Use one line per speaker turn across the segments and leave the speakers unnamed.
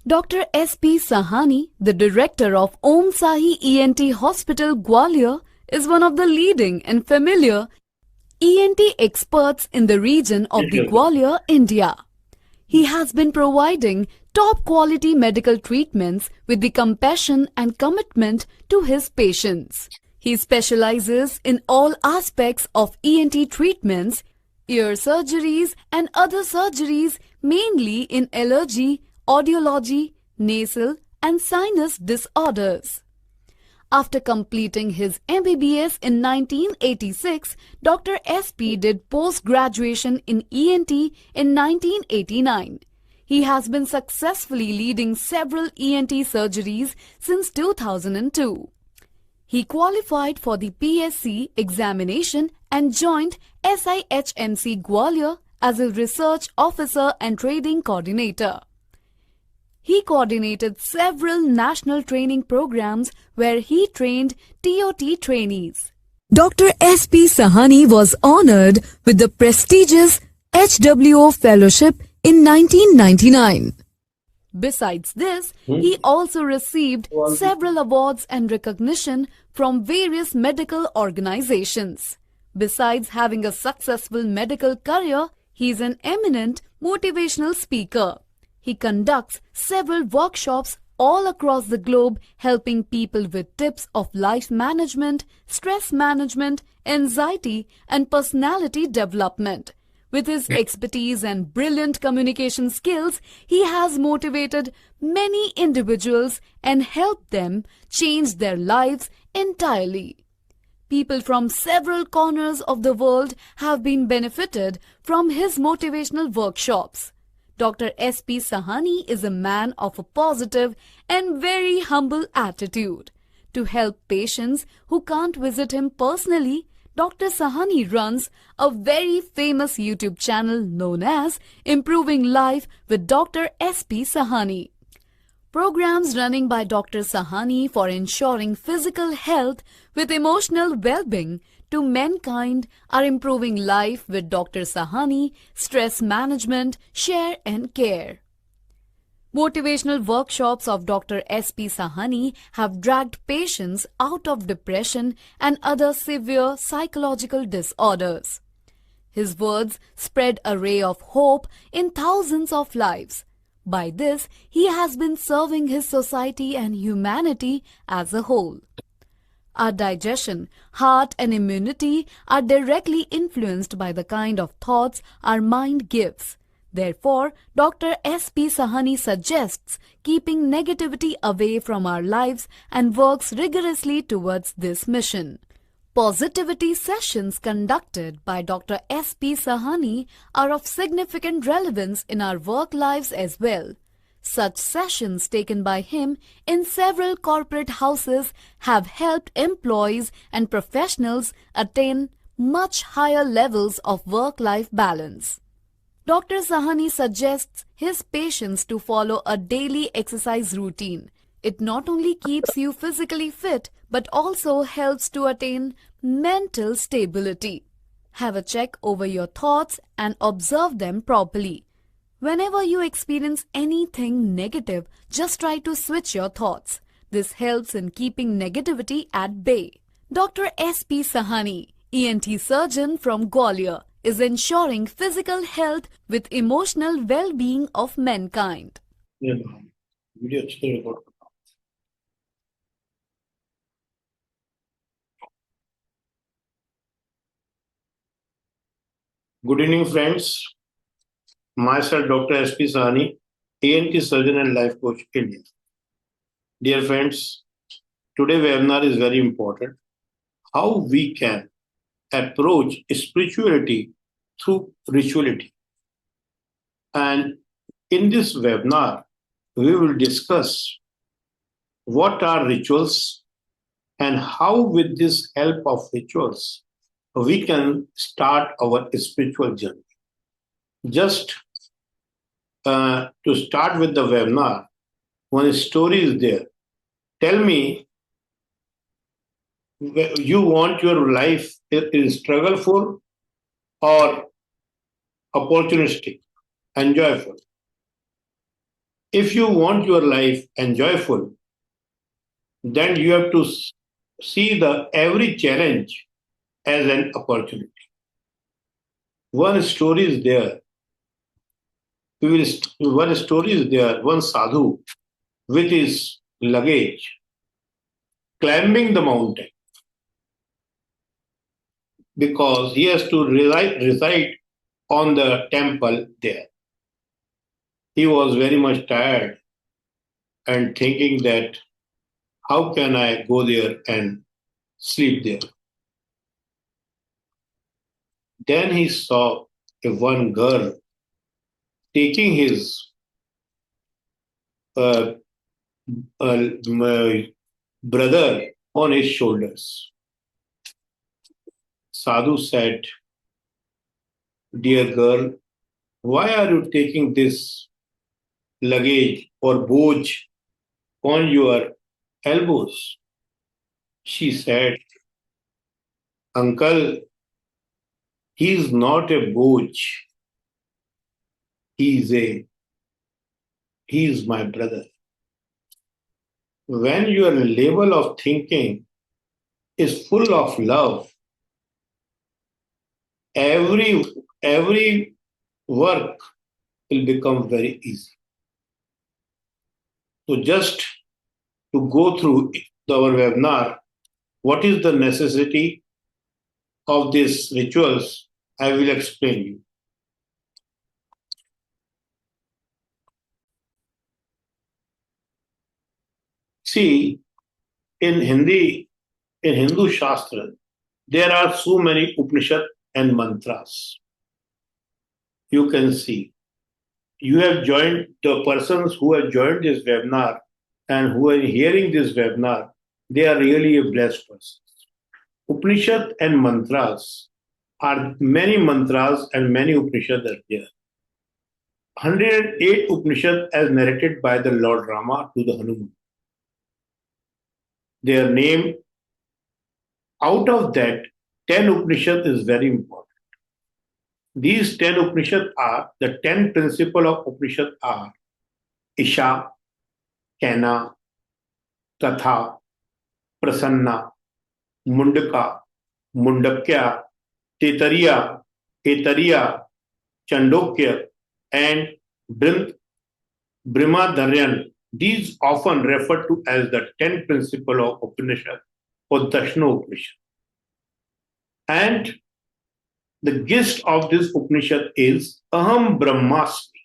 Dr. S.P. Sahani, the director of Om Sahi ENT Hospital, Gwalior, is one of the leading and familiar ENT experts in the region of the Gwalior, India. He has been providing top quality medical treatments with the compassion and commitment to his patients. He specializes in all aspects of ENT treatments, ear surgeries and other surgeries, mainly in allergy, audiology, nasal and sinus disorders. After completing his MBBS in 1986, Dr. SP did post-graduation in ENT in 1989. He has been successfully leading several ENT surgeries since 2002. He qualified for the PSC examination and joined SIHMC Gwalior as a research officer and training coordinator. He coordinated several national training programs where he trained TOT trainees. Dr. S.P. Sahani was honored with the prestigious HWO Fellowship in 1999. Besides this, he also received several awards and recognition from various medical organizations. Besides having a successful medical career, he is an eminent motivational speaker. He conducts several workshops all across the globe, helping people with tips of life management, stress management, anxiety, and personality development. With his expertise and brilliant communication skills, he has motivated many individuals and helped them change their lives entirely. People from several corners of the world have been benefited from his motivational workshops. Dr. S.P. Sahani is a man of a positive and very humble attitude. To help patients who can't visit him personally, Dr. Sahani runs a very famous YouTube channel known as Improving Life with Dr. S.P. Sahani. Programs running by Dr. Sahani for ensuring physical health with emotional well-being to mankind are Improving Life with Dr. Sahani, Stress Management, Share and Care. Motivational workshops of Dr. S.P. Sahani have dragged patients out of depression and other severe psychological disorders. His words spread a ray of hope in thousands of lives. By this, he has been serving his society and humanity as a whole. Our digestion, heart and immunity are directly influenced by the kind of thoughts our mind gives. Therefore, Dr. S.P. Sahani suggests keeping negativity away from our lives and works rigorously towards this mission. Positivity sessions conducted by Dr. S.P. Sahani are of significant relevance in our work lives as well. Such sessions taken by him in several corporate houses have helped employees and professionals attain much higher levels of work-life balance. Dr. Sahani suggests his patients to follow a daily exercise routine. It not only keeps you physically fit but also helps to attain mental stability. Have a check over your thoughts and observe them properly. Whenever you experience anything negative, just try to switch your thoughts. This helps in keeping negativity at bay. Dr. S.P. Sahani, ENT surgeon from Gwalior, is ensuring physical health with emotional well-being of mankind.
Good evening, friends. Myself, Dr. S.P. Sahani, ENT surgeon and life coach, India. Dear friends, today's webinar is very important. How we can approach spirituality through rituality. And in this webinar, we will discuss what are rituals and how with this help of rituals, we can start our spiritual journey. Just to start with the webinar, one story is there. Tell me, you want your life is struggleful or opportunistic and joyful? If you want your life enjoyable, then you have to see the every challenge as an opportunity. One story is there. One story is there. One sadhu with his luggage climbing the mountain because he has to reside on the temple there. He was very much tired and thinking that how can I go there and sleep there? Then he saw one girl taking his uh, brother on his shoulders. Sadhu said, "Dear girl, why are you taking this luggage or boj on your elbows?" She said, "Uncle, he is not a boj. He is my brother." When your level of thinking is full of love, every work will become very easy. So just to go through our webinar, what is the necessity of these rituals, I will explain you. See, in Hindu Shastra, there are so many Upanishad and mantras. You can see. You have joined the persons who have joined this webinar and who are hearing this webinar, they are really a blessed person. Upanishad and mantras are many mantras and many Upanishads are there. 108 Upanishad as narrated by the Lord Rama to the Hanuman. Their name, out of that, 10 Upanishad is very important. These 10 Upanishad are, the 10 principles of Upanishad are Isha, Kena, Katha, Prasanna, Mundaka, Mundakya, Tetariya, Etariya, Chandokya, and Brimadharyan. These often referred to as the 10 principles of Upanishad or Dashna Upanishad. And the gist of this Upanishad is Aham Brahmasmi.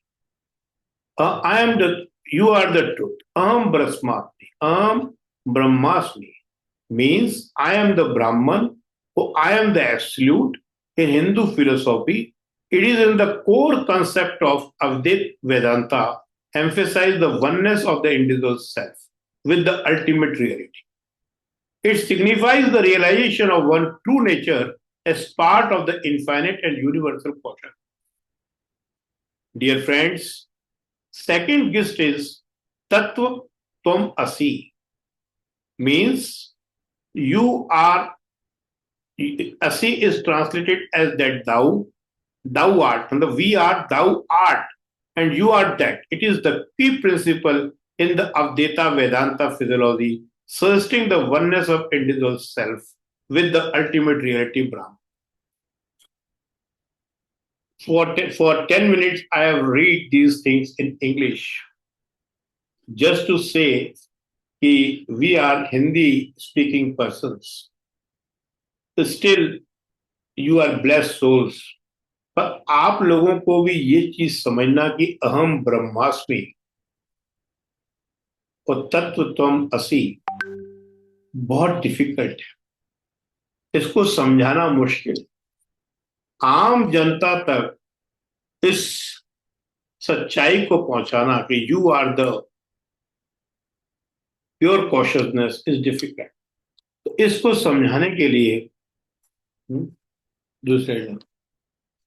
You are the truth. Aham Brahmasmi. Aham Brahmasmi means I am the Brahman, or I am the absolute. In Hindu philosophy, it is in the core concept of Advaita Vedanta, emphasize the oneness of the individual self with the ultimate reality. It signifies the realization of one true nature as part of the infinite and universal caution. Dear friends, second gist is Tattva Tvam Asi, means you are, Asi is translated as that thou art, and the we are, thou art, and you are that. It is the key principle in the Advaita Vedanta physiology, suggesting the oneness of individual self with the ultimate reality Brahman. For 10 minutes, I have read these things in English just to say that we are Hindi speaking persons. Still, you are blessed souls. पर आप लोगों को भी ये चीज समझना कि अहम ब्रह्मास्मि और तत्व त्वम असि बहुत डिफिकल्ट है, इसको समझाना मुश्किल। आम जनता तक इस सच्चाई को पहुंचाना कि you are the pure consciousness is difficult. तो इसको समझाने के लिए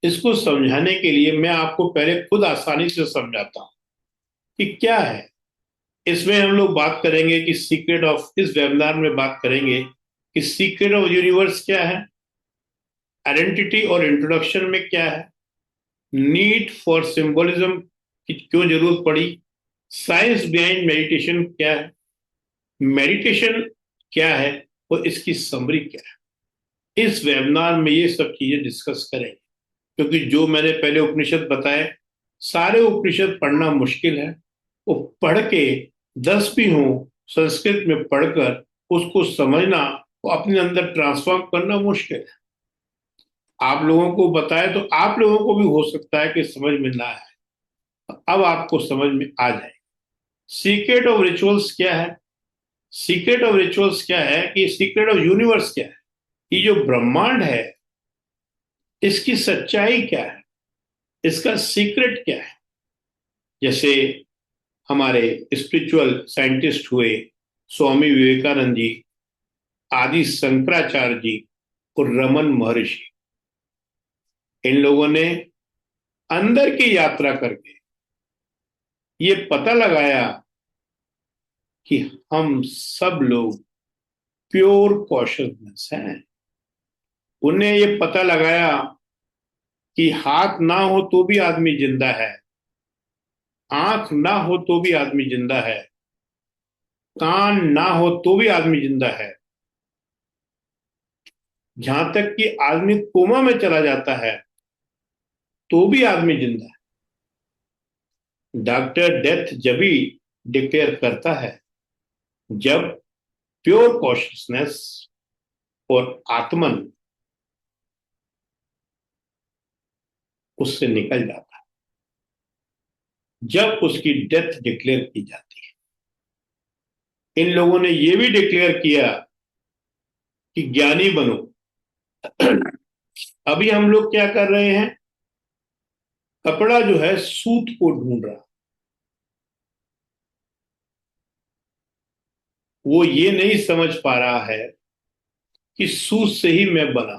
इसको समझाने के लिए मैं आपको पहले खुद आसानी से समझाता हूं कि क्या है। इसमें हम लोग बात करेंगे कि सीक्रेट ऑफ, इस वेबिनार में बात करेंगे कि सीक्रेट ऑफ यूनिवर्स क्या है, आइडेंटिटी और इंट्रोडक्शन में क्या है, नीड फॉर सिंबलिज्म की क्यों जरूरत पड़ी, साइंस बिहाइंड मेडिटेशन क्या है, मेडिटेशन क्या है और इसकी समरी क्या है, इस वेबिनार में ये सब चीजें डिस्कस करेंगे। क्योंकि जो मैंने पहले उपनिषद बताए, सारे उपनिषद पढ़ना मुश्किल है। वो पढ़ के 10 भी हो संस्कृत में पढ़कर उसको समझना, वो अपने अंदर ट्रांसफॉर्म करना मुश्किल है। आप लोगों को बताए तो आप लोगों को भी हो सकता है कि समझ में ना आए, अब आपको समझ में आ जाए। सीक्रेट ऑफ रिचुअल्स क्या है, सीक्रेट ऑफ रिचुअल्स क्या है कि सीक्रेट ऑफ यूनिवर्स क्या है, ये जो ब्रह्मांड है इसकी सच्चाई क्या है, इसका सीक्रेट क्या है। जैसे हमारे स्पिरिचुअल साइंटिस्ट हुए स्वामी विवेकानंद जी, आदि शंकराचार्य जी और रमन महर्षि, इन लोगों ने अंदर की यात्रा करके ये पता लगाया कि हम सब लोग प्योर कॉन्शसनेस हैं। उन्हें ये पता लगाया कि हाथ ना हो तो भी आदमी जिंदा है, आंख ना हो तो भी आदमी जिंदा है, कान ना हो तो भी आदमी जिंदा है, जहां तक कि आदमी कोमा में चला जाता है तो भी आदमी जिंदा है। डॉक्टर डेथ जब भी डिक्लेयर करता है जब प्योर कॉन्शियसनेस और आत्मन उससे निकल जाता है, जब उसकी डेथ डिक्लेयर की जाती है। इन लोगों ने यह भी डिक्लेयर किया कि ज्ञानी बनो। अभी हम लोग क्या कर रहे हैं, कपड़ा जो है सूत को ढूंढ रहा, वो ये नहीं समझ पा रहा है कि सूत से ही मैं बना।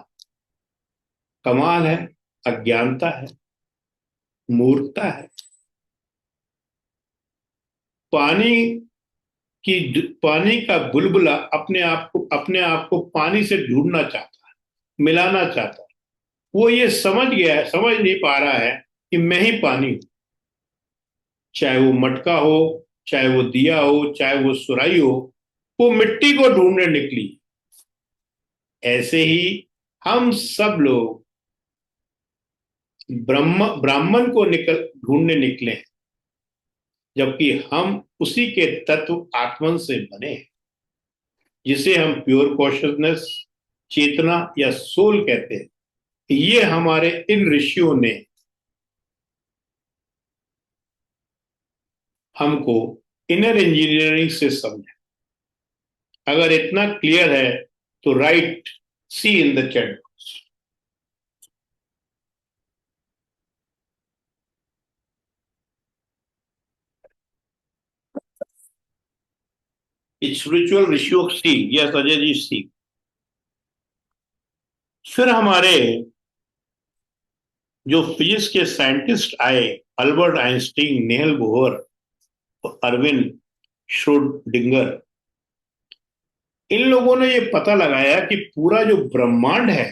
कमाल है, अज्ञानता है, मूर्खता है। पानी पानी का बुलबुला अपने आप को पानी से ढूंढना चाहता है, मिलाना चाहता है। वो ये समझ गया है, समझ नहीं पा रहा है कि मैं ही पानी हूं। चाहे वो मटका हो, चाहे वो दिया हो, चाहे वो सुराही हो, वो मिट्टी को ढूंढने निकली। ऐसे ही हम सब लोग ब्राह्मण को ढूंढने निकले हैं, जबकि हम उसी के तत्व आत्मन से बने हैं, जिसे हम प्योर कॉन्शियसनेस, चेतना या सोल कहते हैं। ये हमारे इन ऋषियों ने हमको इनर इंजीनियरिंग से समझा। अगर इतना क्लियर है तो write C in the chat box. Spiritual ऋषियों सी, यस अजय जी सी। फिर हमारे जो फिजिक्स के साइंटिस्ट आए, अल्बर्ट आइंस्टीन, नेहल बोहर और अरविंद श्रोडिंगर, इन लोगों ने ये पता लगाया कि पूरा जो ब्रह्मांड है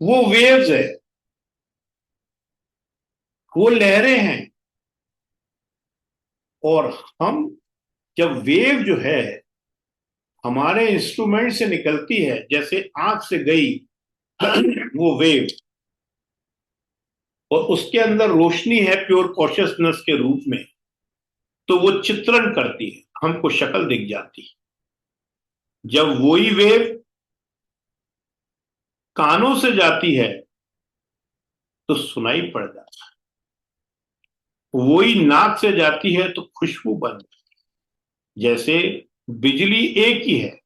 वो वेव्स है, वो लहरें हैं। और हम जब वेव जो है हमारे इंस्ट्रूमेंट से निकलती है, जैसे आंख से गई वो वेव, और उसके अंदर रोशनी है प्योर कॉन्शियसनेस के रूप में, तो वो चित्रण करती है, हमको शक्ल दिख जाती है। जब वही वेव कानों से जाती है तो सुनाई पड़ जाता है, वही नाक से जाती है तो खुशबू बन जाती है। जैसे बिजली एक ही है,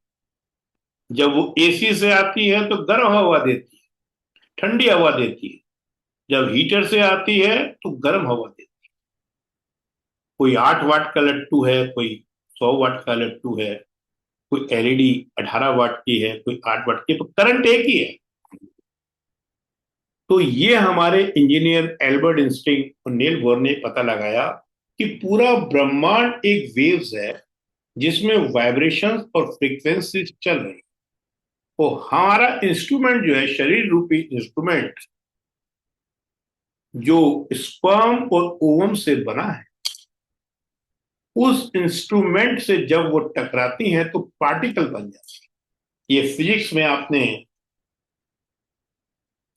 जब वो एसी से आती है तो गर्म हवा देती है, ठंडी हवा देती है। जब हीटर से आती है तो गर्म हवा देती है। कोई 8 वाट का लट्टू है, कोई 100 वाट का लट्टू है, कोई एलईडी 18 वाट की है, कोई 8 वाट की, तो करंट एक ही है। तो ये हमारे इंजीनियर एल्बर्ट आइंस्टीन और नील बोर ने पता लगाया कि पूरा ब्रह्मांड एक वेव्स है, जिसमें वाइब्रेशंस और फ्रीक्वेंसीज चल रही है। तो हमारा इंस्ट्रूमेंट जो है, शरीर रूपी इंस्ट्रूमेंट, जो स्पर्म और ओवम से बना है, उस इंस्ट्रूमेंट से जब वो टकराती हैं तो पार्टिकल बन जाती है। ये फिजिक्स में आपने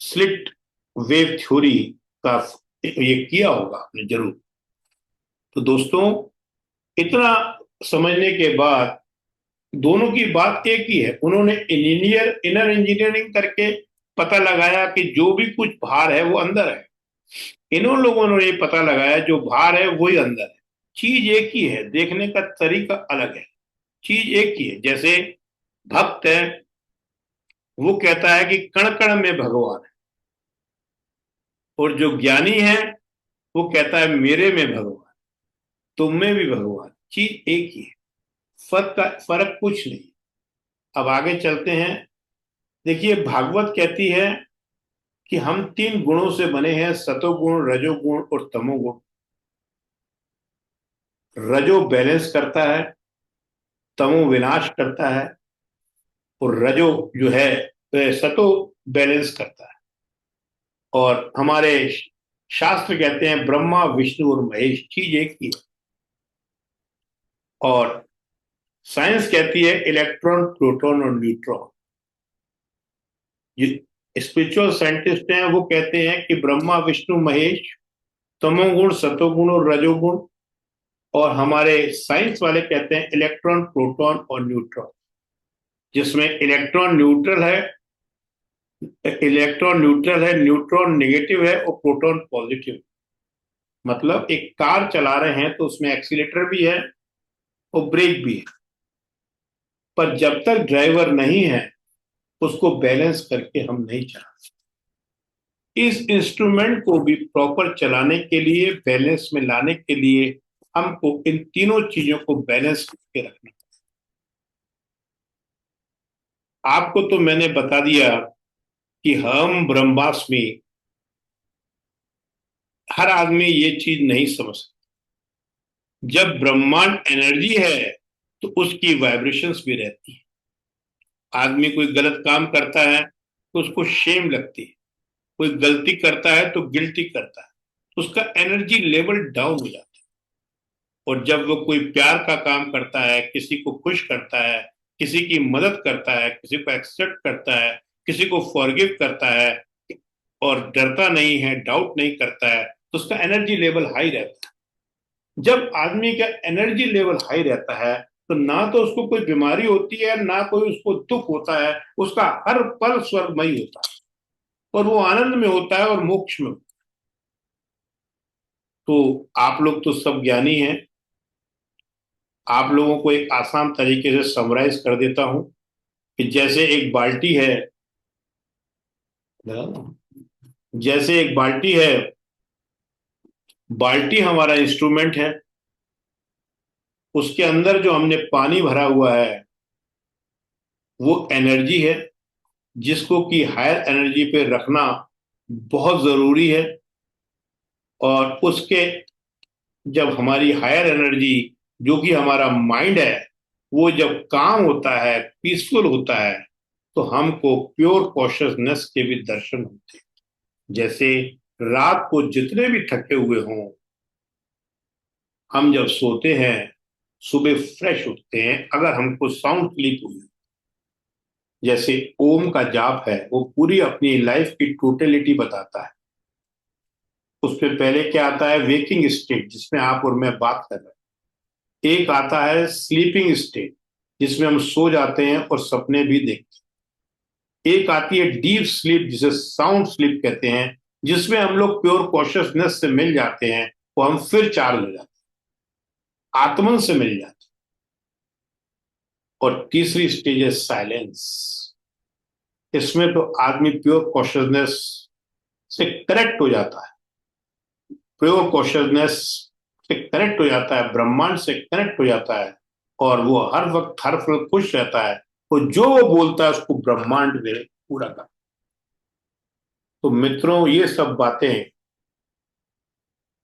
स्लिट वेव थ्योरी का ये किया होगा आपने जरूर। तो दोस्तों, इतना समझने के बाद दोनों की बात एक ही है। उन्होंने इनर इंजीनियरिंग करके पता लगाया कि जो भी कुछ बाहर है वो अंदर है। इन्हों लोगों ने ये पता लगाया जो बाहर है वही अंदर है। चीज एक ही है, देखने का तरीका अलग है। चीज एक ही है। जैसे भक्त है, वो कहता है कि कण कण में भगवान है, और जो ज्ञानी है वो कहता है मेरे में भगवान, तुम में भी भगवान। चीज एक ही है, फर्क कुछ नहीं। अब आगे चलते हैं। देखिए, भागवत कहती है कि हम 3 गुणों से बने हैं, सतोगुण, रजोगुण और तमोगुण। रजो बैलेंस करता है, तमो विनाश करता है, और रजो जो है सतो बैलेंस करता है। और हमारे शास्त्र कहते हैं ब्रह्मा विष्णु और महेश चीज एक ही है। और साइंस कहती है इलेक्ट्रॉन, प्रोटॉन और न्यूट्रॉन। स्पिरिचुअल साइंटिस्ट हैं, वो कहते हैं कि ब्रह्मा विष्णु महेश, तमोगुण, सतोगुण और रजोगुण। और हमारे साइंस वाले कहते हैं इलेक्ट्रॉन, प्रोटॉन और न्यूट्रॉन, जिसमें इलेक्ट्रॉन न्यूट्रल है, न्यूट्रॉन नेगेटिव है और प्रोटॉन पॉजिटिव। मतलब एक कार चला रहे हैं तो उसमें एक्सीलेटर भी है और ब्रेक भी है, पर जब तक ड्राइवर नहीं है उसको बैलेंस करके हम नहीं चला। इस इंस्ट्रूमेंट को भी प्रॉपर चलाने के लिए, बैलेंस में लाने के लिए हमको इन तीनों चीजों को बैलेंस करके रखना। आपको तो मैंने बता दिया कि हम ब्रह्मास्मि, हर आदमी ये चीज नहीं समझ सकता। जब ब्रह्मांड एनर्जी है तो उसकी वाइब्रेशंस भी रहती है। आदमी कोई गलत काम करता है तो उसको शेम लगती है, कोई गलती करता है तो गिल्टी करता है, तो उसका एनर्जी लेवल डाउन हो जाता है। और जब वो कोई प्यार का काम करता है, किसी को खुश करता है, किसी की मदद करता है, किसी को एक्सेप्ट करता है, किसी को फॉरगिव करता है और डरता नहीं है, डाउट नहीं करता है, तो उसका एनर्जी लेवल हाई रहता है। जब आदमी का एनर्जी लेवल हाई रहता है तो ना तो उसको कोई बीमारी होती है, ना कोई उसको दुख होता है, उसका हर पल स्वर्गमयी होता है और वो आनंद में होता है और मोक्ष में। तो आप लोग तो सब ज्ञानी हैं। आप लोगों को एक आसान तरीके से समराइज कर देता हूं कि जैसे एक बाल्टी है, बाल्टी हमारा इंस्ट्रूमेंट है। उसके अंदर जो हमने पानी भरा हुआ है वो एनर्जी है, जिसको कि हायर एनर्जी पे रखना बहुत जरूरी है। और उसके जब हमारी हायर एनर्जी, जो कि हमारा माइंड है, वो जब काम होता है, पीसफुल होता है, तो हमको प्योर कॉन्शियसनेस के भी दर्शन होते हैं। जैसे रात को जितने भी थके हुए हों, हम जब सोते हैं सुबह फ्रेश उठते हैं। अगर हमको साउंड स्लीप हुई, जैसे ओम का जाप है, वो पूरी अपनी लाइफ की टोटलिटी बताता है। उसमें पहले क्या आता है, वेकिंग स्टेट, जिसमें आप और मैं बात कर रहे हैं। एक आता है स्लीपिंग स्टेट, जिसमें हम सो जाते हैं और सपने भी देखते हैं। एक आती है डीप स्लीप, जिसे साउंड स्लीप कहते हैं, जिसमें हम लोग प्योर कॉन्शियसनेस से मिल जाते हैं, वो हम फिर चार्ज हो जाते हैं, आत्मन से मिल जाते हैं। और तीसरी स्टेज है साइलेंस। इसमें तो आदमी प्योर कॉन्शियसनेस से कनेक्ट हो जाता है, प्योर कॉन्शियसनेस से कनेक्ट हो जाता है, ब्रह्मांड से कनेक्ट हो जाता है, और वो हर वक्त हर पल खुश रहता है। तो जो वो बोलता है उसको ब्रह्मांड में पूरा कर। तो मित्रों, ये सब बातें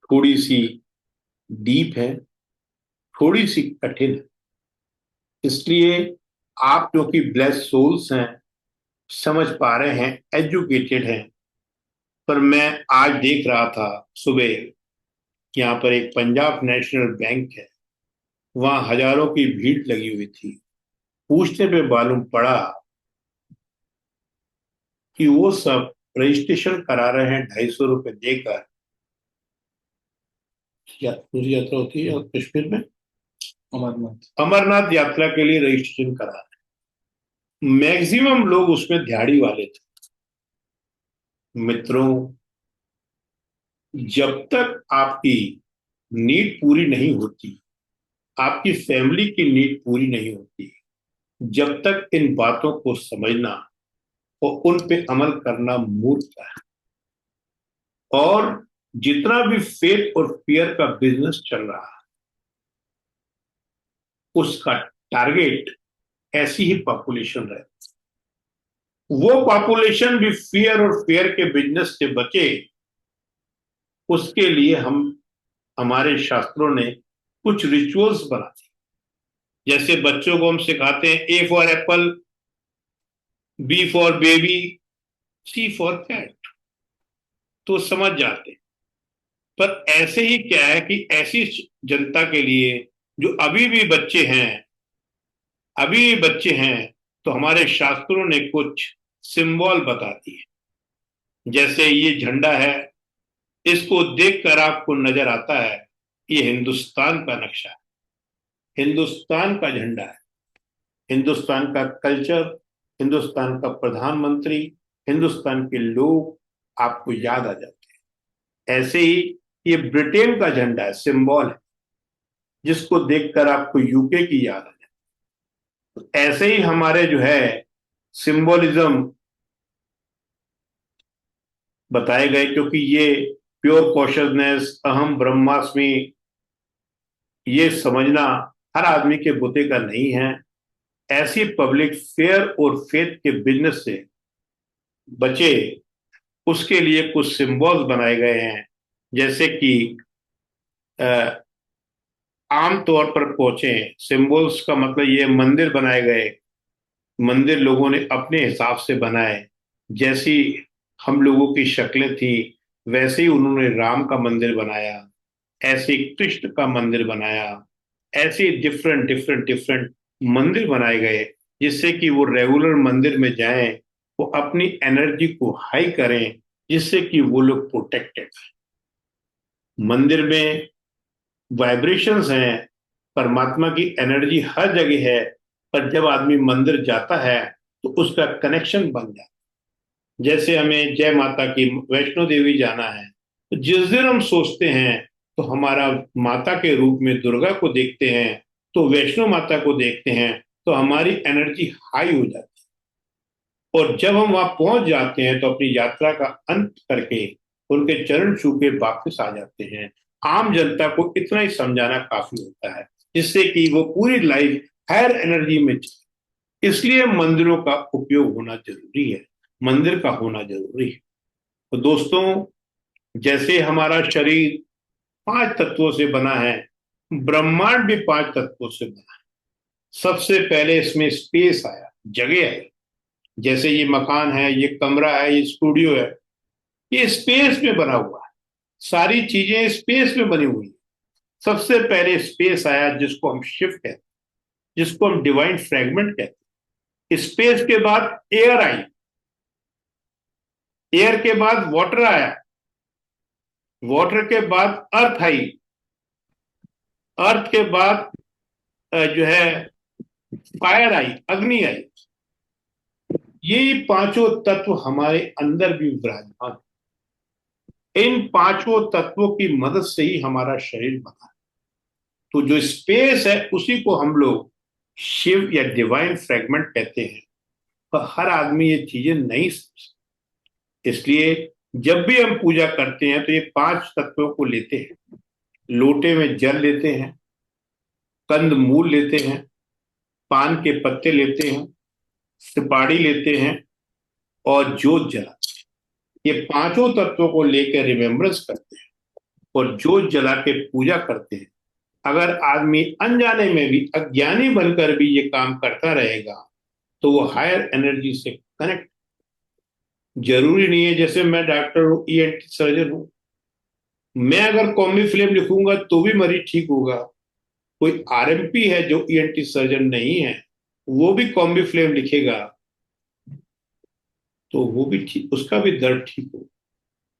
थोड़ी सी डीप है, थोड़ी सी कठिन है। इसलिए आप जो कि ब्लेस्ड सोल्स हैं, समझ पा रहे हैं, एजुकेटेड हैं। पर मैं आज देख रहा था सुबह, यहाँ पर एक पंजाब नेशनल बैंक है, वहां हजारों की भीड़ लगी हुई थी। पूछने पे मालूम पड़ा कि वो सब रजिस्ट्रेशन करा रहे हैं 250 रुपये देकर। पूरी यात्रा होती है और कश्मीर में अमरनाथ यात्रा के लिए रजिस्ट्रेशन करा रहे हैं। मैक्सिमम लोग उसमें दिहाड़ी वाले थे। मित्रों, जब तक आपकी नीड पूरी नहीं होती, आपकी फैमिली की नीड पूरी नहीं होती, जब तक इन बातों को समझना और उन पे अमल करना मूर्खता है। और जितना भी फेथ और फियर का बिजनेस चल रहा है, उसका टारगेट ऐसी ही पॉपुलेशन रहे। वो पॉपुलेशन भी फियर और फेयर के बिजनेस से बचे, उसके लिए हमारे शास्त्रों ने कुछ रिचुअल्स बना दिए। जैसे बच्चों को हम सिखाते हैं A for apple, B for baby, C for cat, तो समझ जाते हैं। पर ऐसे ही क्या है कि ऐसी जनता के लिए जो अभी भी बच्चे हैं, तो हमारे शास्त्रों ने कुछ सिंबल बता दिए। जैसे ये झंडा है, इसको देखकर आपको नजर आता है ये हिंदुस्तान का नक्शा है, हिंदुस्तान का झंडा है, हिंदुस्तान का कल्चर, हिंदुस्तान का प्रधानमंत्री, हिंदुस्तान के लोग आपको याद आ जाते हैं। ऐसे ही ये ब्रिटेन का झंडा है, सिंबल है, जिसको देखकर आपको यूके की याद आ जाती है। तो ऐसे ही हमारे जो है सिंबोलिज्म बताए गए, क्योंकि ये प्योर कॉन्शियसनेस, अहम ब्रह्मास्मि, ये समझना हर आदमी के बुते का नहीं है। ऐसी पब्लिक फेयर और फेथ के बिजनेस से बचे, उसके लिए कुछ सिंबल्स बनाए गए हैं। जैसे कि आम तौर पर पहुंचे, सिंबल्स का मतलब ये मंदिर बनाए गए, मंदिर लोगों ने अपने हिसाब से बनाए। जैसी हम लोगों की शक्लें थी, वैसे ही उन्होंने राम का मंदिर बनाया, ऐसे ही कृष्ण का मंदिर बनाया, ऐसे डिफरेंट डिफरेंट डिफरेंट मंदिर बनाए गए, जिससे कि वो रेगुलर मंदिर में जाएं, वो अपनी एनर्जी को हाई करें, जिससे कि वो लोग प्रोटेक्टेड। मंदिर में वाइब्रेशंस हैं, परमात्मा की एनर्जी हर जगह है। पर जब आदमी मंदिर जाता है तो उसका कनेक्शन बन जाता है। जैसे हमें जय माता की वैष्णो देवी जाना है, तो जिस दिन हम सोचते हैं तो हमारा माता के रूप में दुर्गा को देखते हैं, तो वैष्णो माता को देखते हैं, तो हमारी एनर्जी हाई हो जाती है। और जब हम वहां पहुंच जाते हैं तो अपनी यात्रा का अंत करके उनके चरण छू के वापस आ जाते हैं। आम जनता को इतना ही समझाना काफी होता है, जिससे कि वो पूरी लाइफ हायर एनर्जी में चले। इसलिए मंदिरों का उपयोग होना जरूरी है, मंदिर का होना जरूरी है। तो दोस्तों, जैसे हमारा शरीर 5 तत्वों से बना है, ब्रह्मांड भी 5 तत्वों से बना है। सबसे पहले इसमें स्पेस आया, जगह आई। जैसे ये मकान है, ये कमरा है, ये स्टूडियो है, ये स्पेस में बना हुआ है। सारी चीजें स्पेस में बनी हुई है। सबसे पहले स्पेस आया, जिसको हम शिफ्ट कहते हैं, जिसको हम डिवाइन फ्रैगमेंट कहते हैं। स्पेस के बाद एयर आई, एयर के बाद वाटर आया, वाटर के बाद अर्थ आई, अर्थ के बाद जो है फायर आई, अग्नि आई। ये 5 तत्व हमारे अंदर भी विराजमान है। इन 5 तत्वों की मदद से ही हमारा शरीर बना है। तो जो स्पेस है, उसी को हम लोग शिव या डिवाइन फ्रैगमेंट कहते हैं। पर हर आदमी ये चीजें नहीं समझता। इसलिए जब भी हम पूजा करते हैं तो ये 5 तत्वों को लेते हैं। लोटे में जल लेते हैं, कंद मूल लेते हैं, पान के पत्ते लेते हैं, सुपारी लेते हैं और जोत जलाते हैं। ये 5 तत्वों को लेकर रिमेम्बरेंस करते हैं और जोत जला के पूजा करते हैं। अगर आदमी अनजाने में भी, अज्ञानी बनकर भी ये काम करता रहेगा, तो वो हायर एनर्जी से कनेक्ट। जरूरी नहीं है, जैसे मैं डॉक्टर हूं, ईएनटी सर्जन हूं, मैं अगर कॉमी फिल्म लिखूंगा तो भी मरीज ठीक होगा। कोई आरएमपी है जो ईएनटी सर्जन नहीं है, वो भी कॉम्बीफ्लेम लिखेगा तो वो भी ठीक, उसका भी दर्द ठीक हो।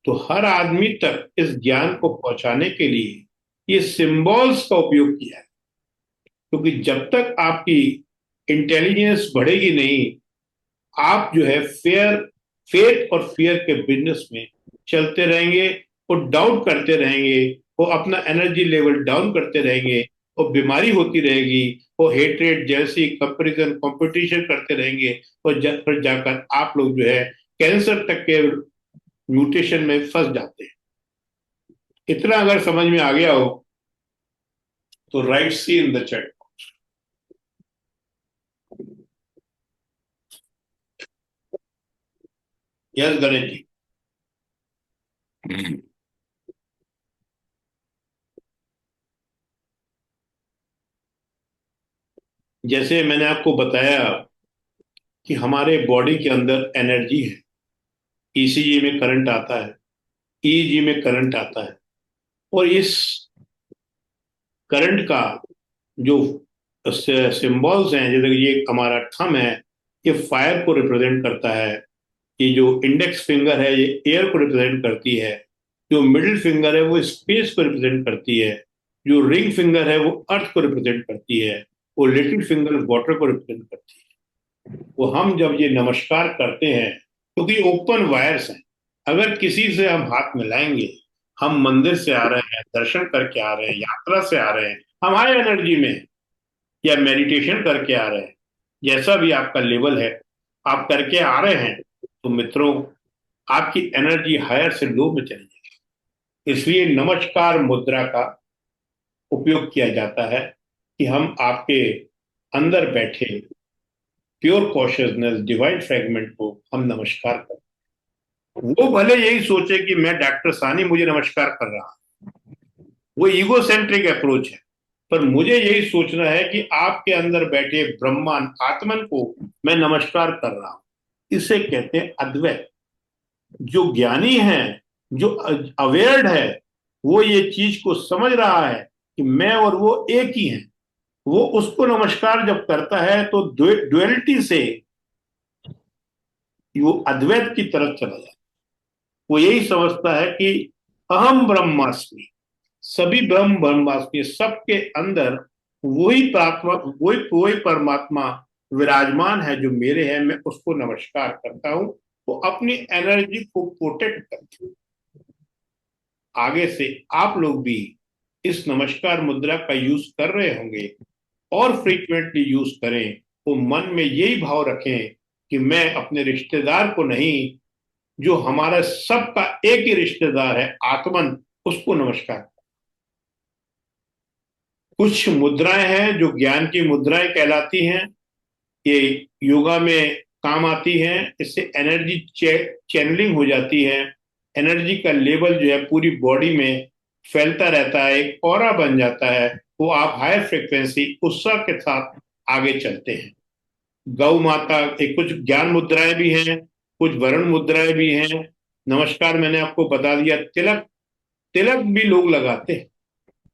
तो हर आदमी तक इस ज्ञान को पहुंचाने के लिए ये सिंबल्स का उपयोग किया है, क्योंकि जब तक आपकी इंटेलिजेंस बढ़ेगी नहीं, आप जो है फेथ और फियर के बिजनेस में चलते रहेंगे, वो डाउट करते रहेंगे, वो अपना एनर्जी लेवल डाउन करते रहेंगे, वो बीमारी होती रहेगी, वो हेट्रेड जैसी कंपैरिजन कंपटीशन करते रहेंगे, और फिर जाकर आप लोग जो है कैंसर तक के म्यूटेशन में फंस जाते हैं। इतना अगर समझ में आ गया हो तो write C in the chat. Yes Ganesh ji. जैसे मैंने आपको बताया कि हमारे बॉडी के अंदर एनर्जी है, ईसीजी में करंट आता है, ईईजी में करंट आता है, और इस करंट का जो सिंबल्स हैं, जैसे कि ये हमारा थंब है, ये फायर को रिप्रेजेंट करता है, ये जो इंडेक्स फिंगर है ये एयर को रिप्रेजेंट करती है, जो मिडिल फिंगर है वो स्पेस को रिप्रेजेंट करती है, जो रिंग फिंगर है वो अर्थ को रिप्रेजेंट करती है, वो लिटिल फिंगर वाटर को रिप्रेजेंट करती है। वो हम जब ये नमस्कार करते हैं, क्योंकि ओपन वायर्स हैं, अगर किसी से हम हाथ मिलाएंगे, हम मंदिर से आ रहे हैं, दर्शन करके आ रहे हैं, यात्रा से आ रहे हैं, हम हाई एनर्जी में हैं, या मेडिटेशन करके आ रहे हैं, जैसा भी आपका लेवल है आप करके आ रहे हैं, तो मित्रों आपकी एनर्जी हायर से लो में चली जाएगी। इसलिए नमस्कार मुद्रा का उपयोग किया जाता है कि हम आपके अंदर बैठे प्योर कॉन्शियसनेस डिवाइन फ्रेगमेंट को हम नमस्कार करें। वो भले यही सोचे कि मैं डॉक्टर सानी मुझे नमस्कार कर रहा, वो ईगोसेंट्रिक अप्रोच है, पर मुझे यही सोचना है कि आपके अंदर बैठे ब्रह्मांड आत्मन को मैं नमस्कार कर रहा हूं। इसे कहते हैं अद्वैत। जो ज्ञानी है, जो अवेयर्ड है, वो ये चीज को समझ रहा है कि मैं और वो एक ही हैं, वो उसको नमस्कार जब करता है तो ड्युअलिटी से वो अद्वैत की तरफ चला जाता है। वो यही समझता है कि अहम ब्रह्मास्मि, सभी ब्रह्म ब्रह्मास्मि, सबके अंदर वही प्रात्मा, वही परमात्मा विराजमान है जो मेरे है, मैं उसको नमस्कार करता हूं। वो अपनी एनर्जी को प्रोटेक्ट करते हैं। आगे से आप लोग भी इस नमस्कार मुद्रा का यूज कर रहे होंगे, और फ्रीक्वेंटली यूज करें, तो मन में यही भाव रखें कि मैं अपने रिश्तेदार को नहीं, जो हमारा सबका एक ही रिश्तेदार है आत्मन, उसको नमस्कार। कुछ मुद्राएं हैं जो ज्ञान की मुद्राएं कहलाती हैं, ये योगा में काम आती हैं, इससे एनर्जी चैनलिंग हो जाती है, एनर्जी का लेवल जो है पूरी बॉडी में फैलता रहता है, एक ऑरा बन जाता है, वो आप हायर फ्रिक्वेंसी उत्साह के साथ आगे चलते हैं। गौ माता एक कुछ ज्ञान मुद्राएं भी हैं, कुछ वरुण मुद्राएं भी हैं। नमस्कार मैंने आपको बता दिया। तिलक, तिलक भी लोग लगाते हैं।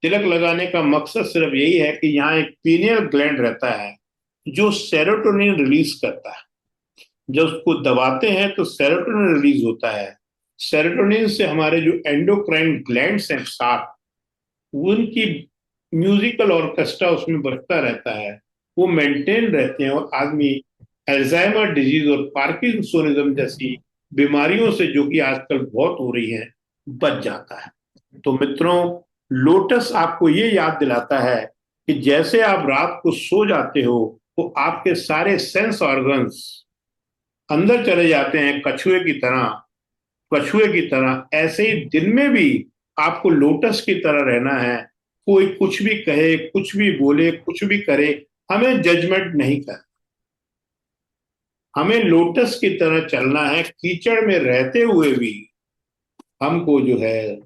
तिलक लगाने का मकसद सिर्फ यही है कि यहाँ एक पीनियल ग्लैंड रहता है जो सेरोटोनिन रिलीज करता है। जब उसको दबाते हैं तो सेरोटोनिन रिलीज होता है। सेरोटोनिन से हमारे जो एंडोक्राइन ग्लैंड्स हैं सात, उनकी म्यूजिकल ऑर्केस्ट्रा उसमें बजता रहता है, वो मेंटेन रहते हैं, और आदमी अल्जाइमर डिजीज और पार्किंसोनिज्म जैसी बीमारियों से, जो कि आजकल बहुत हो रही हैं, बच जाता है। तो मित्रों, लोटस आपको ये याद दिलाता है कि जैसे आप रात को सो जाते हो तो आपके सारे सेंस ऑर्गन्स अंदर चले जाते हैं कछुए की तरह, कछुए की तरह ऐसे ही दिन में भी आपको लोटस की तरह रहना है। कोई कुछ भी कहे, कुछ भी बोले, कुछ भी करे, हमें जजमेंट नहीं कर, हमें लोटस की तरह चलना है। कीचड़ में रहते हुए भी हमको जो है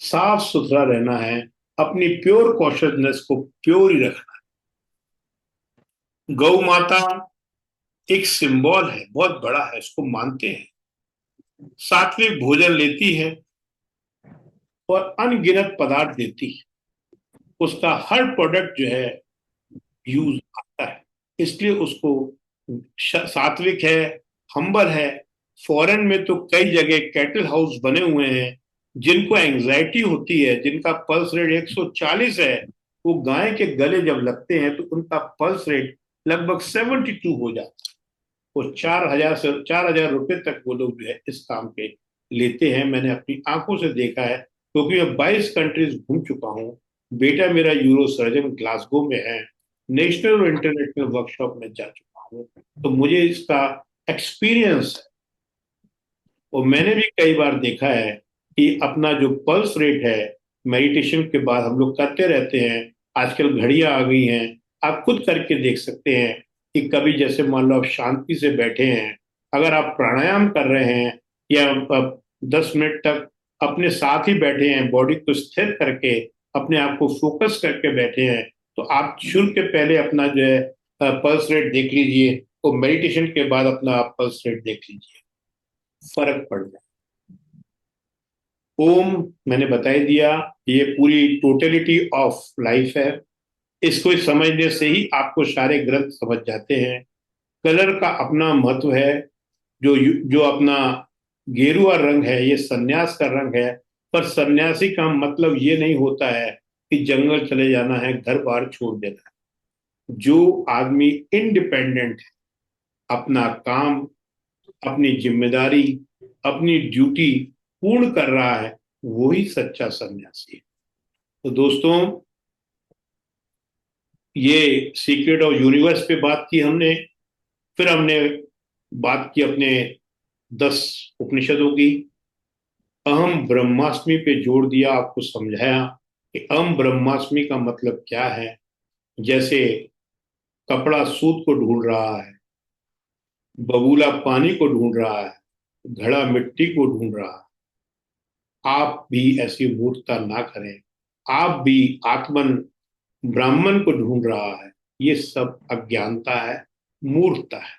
साफ सुथरा रहना है, अपनी प्योर कॉन्शियसनेस को प्योर ही रखना है। गौ माता एक सिंबल है, बहुत बड़ा है, इसको मानते हैं। सात्विक भोजन लेती है और अनगिनत पदार्थ देती है। उसका हर प्रोडक्ट जो है यूज आता है, इसलिए उसको सात्विक है, हम्बल है। फॉरेन में तो कई जगह कैटल हाउस बने हुए हैं, जिनको एंजाइटी होती है, जिनका पल्स रेट 140 है, वो गाय के गले जब लगते हैं तो उनका पल्स रेट लगभग 72 हो जाता है। वो 4,000 से 4,000 रुपए तक वो लोग जो है इस काम के लेते हैं। मैंने अपनी आंखों से देखा है, क्योंकि मैं 22 कंट्रीज घूम चुका हूँ। बेटा मेरा यूरो सर्जन ग्लासगो में है, नेशनल और इंटरनेशनल वर्कशॉप में जा चुका हूँ, तो मुझे इसका एक्सपीरियंस है। और मैंने भी कई बार देखा है कि अपना जो पल्स रेट है, मेडिटेशन के बाद हम लोग करते रहते हैं। आजकल घड़ियां आ गई हैं, आप खुद करके देख सकते हैं कि कभी जैसे मान लो आप शांति से बैठे हैं, अगर आप प्राणायाम कर रहे हैं या आप 10 मिनट तक अपने साथ ही बैठे हैं, बॉडी को स्थिर करके अपने आप को फोकस करके बैठे हैं, तो आप शुरू के पहले अपना जो है पल्स रेट देख लीजिए, और मेडिटेशन के बाद अपना आप पल्स रेट देख लीजिए, फर्क पड़ जाए। ओम मैंने बता ही दिया, ये पूरी टोटलिटी ऑफ लाइफ है। इसको समझने से ही आपको सारे ग्रंथ समझ जाते हैं। कलर का अपना महत्व है। जो जो अपना गेरुआ रंग है, ये सन्यास का रंग है। पर सन्यासी का मतलब ये नहीं होता है कि जंगल चले जाना है, घर बार छोड़ देना है। जो आदमी इंडिपेंडेंट है, अपना काम, अपनी जिम्मेदारी, अपनी ड्यूटी पूर्ण कर रहा है, वही सच्चा सन्यासी है। तो दोस्तों, ये सीक्रेट ऑफ यूनिवर्स पे बात की हमने। फिर हमने बात की अपने 10 उपनिषदों की। अहम ब्रह्मास्मि पे जोड़ दिया, आपको समझाया कि अहम ब्रह्मास्मि का मतलब क्या है। जैसे कपड़ा सूत को ढूंढ रहा है, बबूला पानी को ढूंढ रहा है, घड़ा मिट्टी को ढूंढ रहा है, आप भी ऐसी मूर्खता ना करें। आप भी आत्मन ब्राह्मण को ढूंढ रहा है, ये सब अज्ञानता है, मूर्खता है।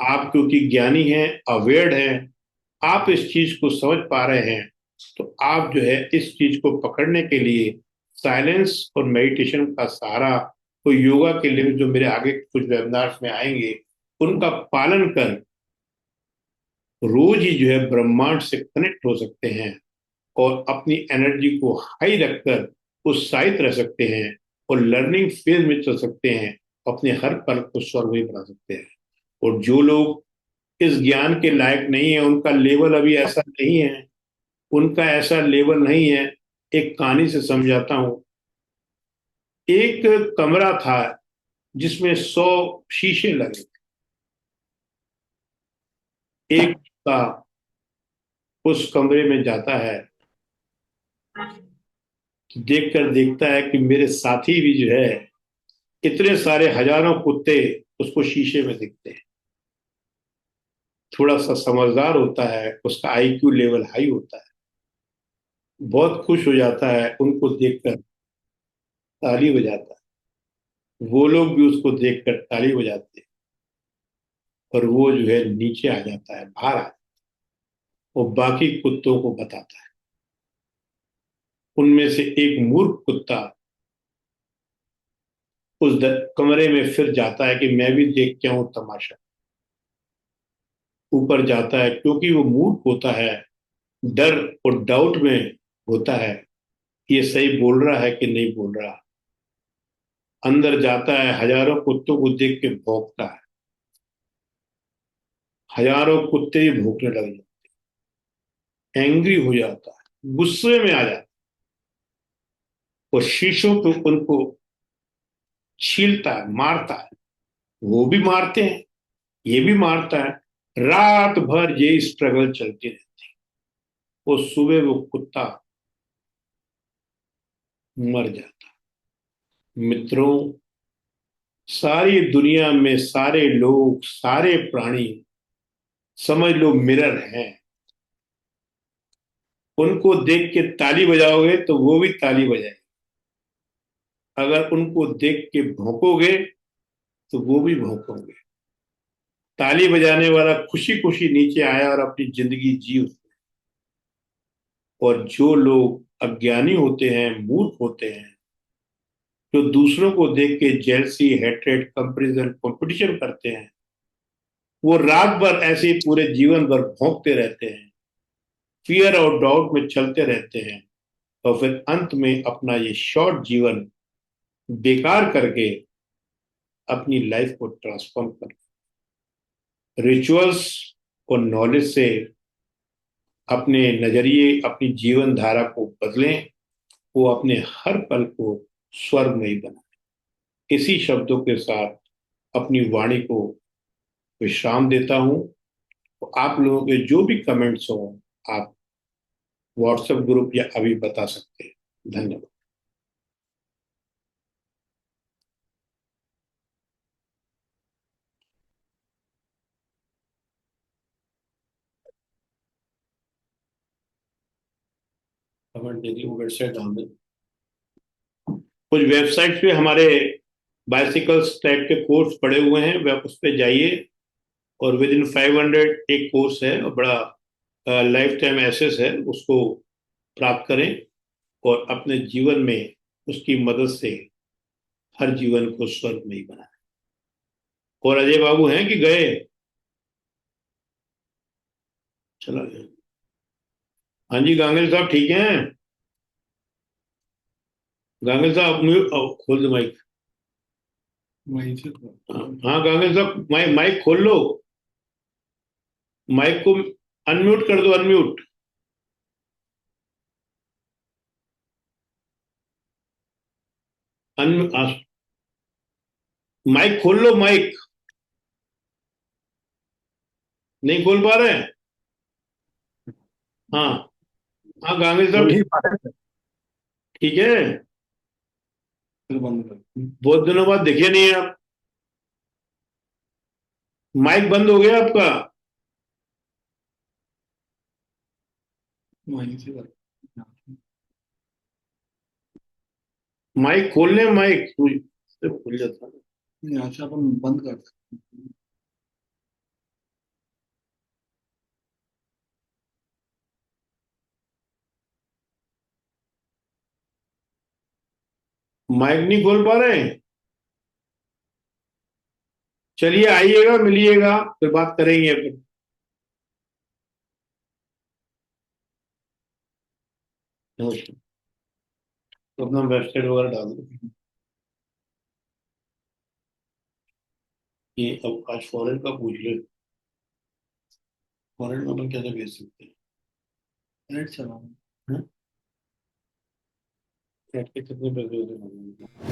आप क्योंकि ज्ञानी हैं, अवेयर हैं, आप इस चीज को समझ पा रहे हैं, तो आप जो है इस चीज को पकड़ने के लिए साइलेंस और मेडिटेशन का सहारा, तो योगा के लिए जो मेरे आगे कुछ वेबिनार्स में आएंगे, उनका पालन कर रोज ही जो है ब्रह्मांड से कनेक्ट हो सकते हैं, और अपनी एनर्जी को हाई रखकर उत्साहित रह सकते हैं, और लर्निंग फेज में चल सकते हैं, अपने हर पल को स्वर्गीय बना सकते हैं। और जो लोग इस ज्ञान के लायक नहीं है, उनका लेवल अभी ऐसा नहीं है, उनका ऐसा लेवल नहीं है। एक कहानी से समझाता हूं। एक कमरा था जिसमें 100 शीशे लगे। एक का उस कमरे में जाता है, देखकर देखता है कि मेरे साथी भी जो है, इतने सारे हजारों कुत्ते उसको शीशे में दिखते हैं। थोड़ा सा समझदार होता है, उसका आईक्यू लेवल हाई होता है, बहुत खुश हो जाता है, उनको देखकर ताली बजाता है। वो लोग भी उसको देखकर ताली बजाते हैं, और वो जो है नीचे आ जाता है, बाहर आ जाता है, और बाकी कुत्तों को बताता है। उनमें से एक मूर्ख कुत्ता उस कमरे में फिर जाता है कि मैं भी देख के आऊं तमाशा। ऊपर जाता है, क्योंकि वो मूर्ख होता है, डर और डाउट में होता है कि ये सही बोल रहा है कि नहीं बोल रहा। अंदर जाता है, हजारों कुत्तों को देख के भौंकता है, हजारों कुत्ते ही भौंकने लग जाते, एंग्री हो जाता है, गुस्से में आ जाता है, और शीशों पे उनको छीलता है, मारता है। वो भी मारते हैं, ये भी मारता है। रात भर ये स्ट्रगल चलती रहती है, और सुबह वो कुत्ता मर जाता है। मित्रों, सारी दुनिया में सारे लोग, सारे प्राणी, समझ लो मिरर हैं। उनको देख के ताली बजाओगे तो वो भी ताली बजाएंगे, अगर उनको देख के भौंकोगे तो वो भी भौंकोगे। ताली बजाने वाला खुशी खुशी नीचे आया और अपनी जिंदगी जी उसने। और जो लोग अज्ञानी होते हैं, मूर्ख होते हैं, जो दूसरों को देख के जेलसी, हेट्रेड, कंपैरिजन, कंपटीशन करते हैं, वो रात भर ऐसे ही पूरे जीवन भर भोंकते रहते हैं, फियर और डाउट में चलते रहते हैं, और फिर अंत में अपना ये शॉर्ट जीवन बेकार करके अपनी लाइफ को ट्रांसफॉर्म कर रिचुअल्स और नॉलेज से अपने नजरिए, अपनी जीवन धारा को बदलें, वो अपने हर पल को स्वर्गमयी बनाए। इसी शब्दों के साथ अपनी वाणी को विश्राम देता हूं। तो आप लोगों के जो भी कमेंट्स हो, आप व्हाट्सएप ग्रुप या अभी बता सकते हैं। धन्यवाद। कमेंट दे दी, वो वेबसाइट डाल दें। कुछ वेबसाइट्स पे हमारे बाइसिकल्स टाइप के कोर्स पड़े हुए हैं, वे उस पर जाइए, और विद इन 500 एक कोर्स है और बड़ा लाइफ टाइम एसेस है, उसको प्राप्त करें और अपने जीवन में उसकी मदद से हर जीवन को स्वर्ग में ही बनाएं। और अजय बाबू हैं कि गए? चला गया। हाँ जी, गांगल साहब ठीक हैं? गांगल साहब खोल दो माइक। हाँ गांगल साहब, माइक माइक खोल लो, माइक को अनम्यूट कर दो, अनम्यूट। माइक खोल लो, माइक नहीं खोल पा रहे हैं? हाँ हाँ गांगल साहब ठीक है। बहुत दिनों बाद दिखे नहीं आप, माइक बंद हो गया आपका। माइक खोल लें, माइक से खुल जाता है। यहाँ से अपन बंद कर सकते हैं। माइक नहीं खोल पा रहे हैं? चलिए आइएगा, मिलिएगा, फिर बात करेंगे फिर। नमस्कार। तो अपना वेबसाइट वगैरह डाल दो। ये अब आज फॉरेन का पूछ ले, फॉरेन में अपन कैसे भेज सकते हैं? नेट चलाओ। नेट के कितने पैसे होते हैं?